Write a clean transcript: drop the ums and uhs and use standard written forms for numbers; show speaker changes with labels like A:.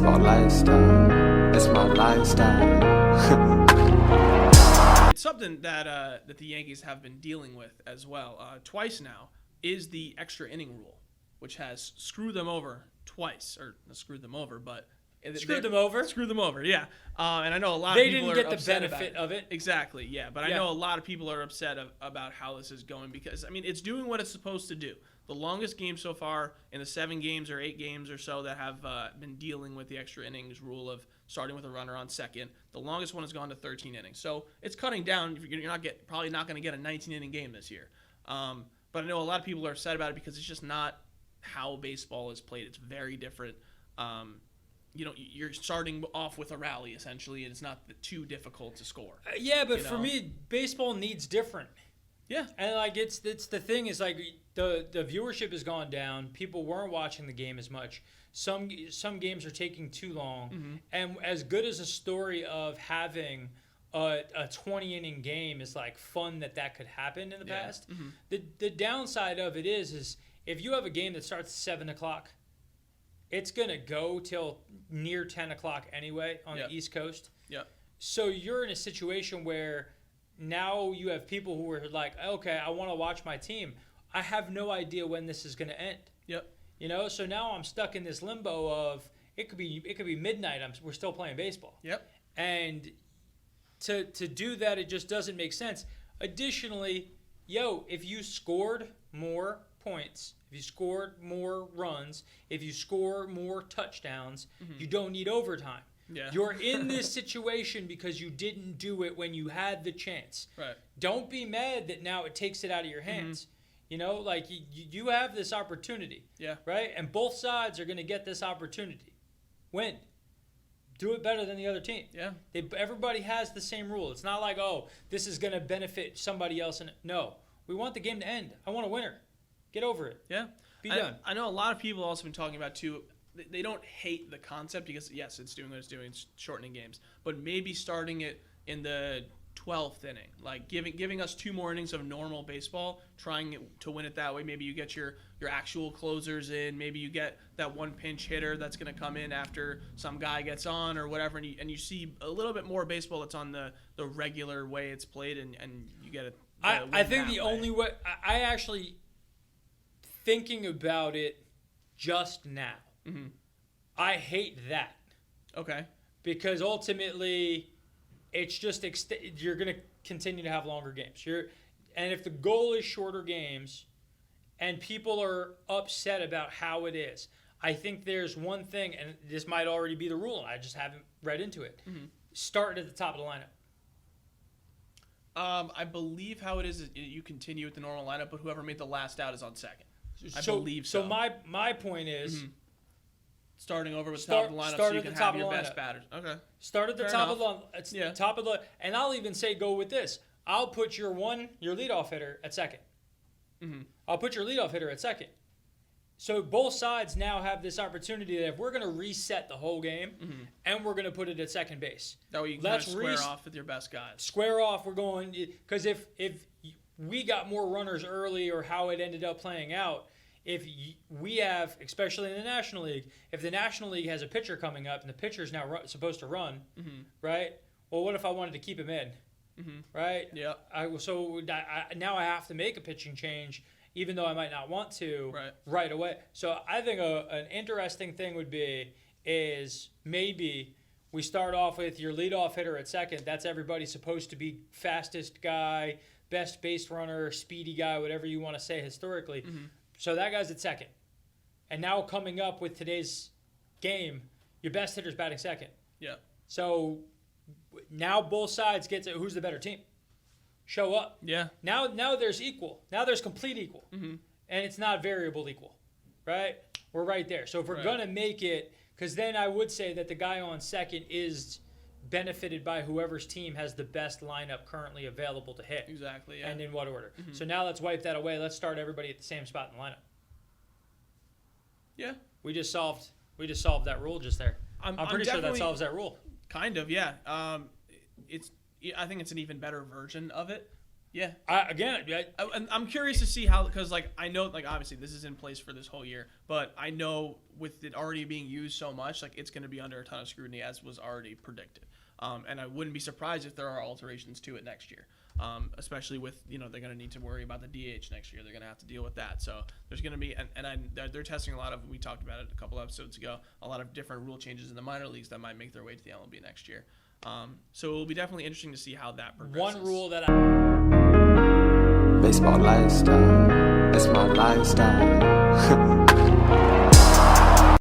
A: baseball lifestyle. It's my lifestyle.
B: It's something that the Yankees have been dealing with as well, twice now, is the extra inning rule, which has screwed them over twice, or not screwed them over, but
C: Screwed them over?
B: Screwed them over, yeah. And I know a lot
C: They
B: of people
C: didn't
B: are
C: get the
B: upset
C: benefit
B: about
C: of it.
B: Exactly, yeah. But I
C: Yeah.
B: know a lot of people are upset about how this is going because, I mean, it's doing what it's supposed to do. The longest game so far in the 7 games or 8 games or so that have been dealing with the extra innings rule of starting with a runner on second, the longest one has gone to 13 innings. So it's cutting down. You're probably not going to get a 19-inning game this year. But I know a lot of people are upset about it because it's just not how baseball is played. It's very different. You're starting off with a rally, essentially, and it's not too difficult to score.
C: Yeah, but for me, baseball needs different.
B: Yeah.
C: And, it's the thing is, the viewership has gone down. People weren't watching the game as much. Some games are taking too long. Mm-hmm. And as good as a story of having a 20-inning game is, fun that could happen in the past, mm-hmm. the downside of it is if you have a game that starts at 7 o'clock, it's going to go till near 10 o'clock anyway on the East Coast.
B: Yep.
C: So you're in a situation where now you have people who are like, okay, I want to watch my team. I have no idea when this is going to end.
B: Yep.
C: So now I'm stuck in this limbo of it could be midnight. We're still playing baseball.
B: Yep.
C: And to do that, it just doesn't make sense. Additionally, if you scored more points, if you scored more runs, if you score more touchdowns, mm-hmm. you don't need overtime.
B: Yeah.
C: You're in this situation because you didn't do it when you had the chance.
B: Right.
C: Don't be mad that now it takes it out of your hands. Mm-hmm. You have this opportunity.
B: Yeah.
C: Right? And both sides are going to get this opportunity. Win. Do it better than the other team.
B: Yeah.
C: Everybody has the same rule. It's not like, this is going to benefit somebody else. No. We want the game to end. I want a winner. Get over it.
B: Yeah.
C: Be done.
B: I know a lot of people also been talking about, too, they don't hate the concept because, yes, it's doing what it's doing, it's shortening games, but maybe starting it in the 12th inning, giving us 2 more innings of normal baseball, trying to win it that way. Maybe you get your actual closers in. Maybe you get that one pinch hitter that's going to come in after some guy gets on or whatever, and you see a little bit more baseball that's on the regular way it's played, and you get it.
C: I think the only way – I actually – thinking about it just now, mm-hmm. I hate that.
B: Okay.
C: Because ultimately, it's just you're going to continue to have longer games. And if the goal is shorter games, and people are upset about how it is, I think there's one thing, and this might already be the rule, and I just haven't read into it. Mm-hmm. Start at the top of the lineup.
B: I believe how it is you continue with the normal lineup, but whoever made the last out is on second. I believe so.
C: So my point is,
B: mm-hmm. starting over with the top of the lineup so you can have your best batters. Okay.
C: Start at the top of the top of the, and I'll even say go with this. I'll put your leadoff hitter at second. Mm-hmm. I'll put your leadoff hitter at second. So both sides now have this opportunity that if we're going to reset the whole game, mm-hmm. and we're going to put it at second base.
B: That way you can kind of square off with your best guys.
C: Square off. We're going because if we got more runners early or how it ended up playing out, if we have, especially in the National League, if the National League has a pitcher coming up and the pitcher's now supposed to run, mm-hmm. right? Well, what if I wanted to keep him in, mm-hmm. right?
B: Yeah.
C: Now I have to make a pitching change, even though I might not want to right away. So I think an interesting thing would be is maybe we start off with your leadoff hitter at second. That's everybody supposed to be fastest guy, best base runner, speedy guy, whatever you want to say historically. Mm-hmm. So that guy's at second. And now coming up with today's game, your best hitter's batting second.
B: Yeah.
C: So now both sides get to who's the better team. Show up.
B: Yeah.
C: Now there's equal. Now there's complete equal. Mm-hmm. And it's not variable equal. Right? We're right there. So if we're going to make it, because then I would say that the guy on second is benefited by whoever's team has the best lineup currently available to hit.
B: Exactly, yeah.
C: And in what order. Mm-hmm. So now let's wipe that away. Let's start everybody at the same spot in the lineup.
B: Yeah.
C: We just solved that rule just there. I'm pretty sure that solves that rule.
B: Kind of, yeah. I think it's an even better version of it. Yeah.
C: I'm
B: curious to see how, because like I know, like obviously this is in place for this whole year, but I know with it already being used so much, like it's going to be under a ton of scrutiny as was already predicted. And I wouldn't be surprised if there are alterations to it next year, especially with, they're going to need to worry about the DH next year. They're going to have to deal with that. So there's going to be, they're testing a lot of, we talked about it a couple episodes ago, a lot of different rule changes in the minor leagues that might make their way to the MLB next year. So it will be definitely interesting to see how that progresses.
C: One rule that
A: Baseball lifestyle, it's my lifestyle.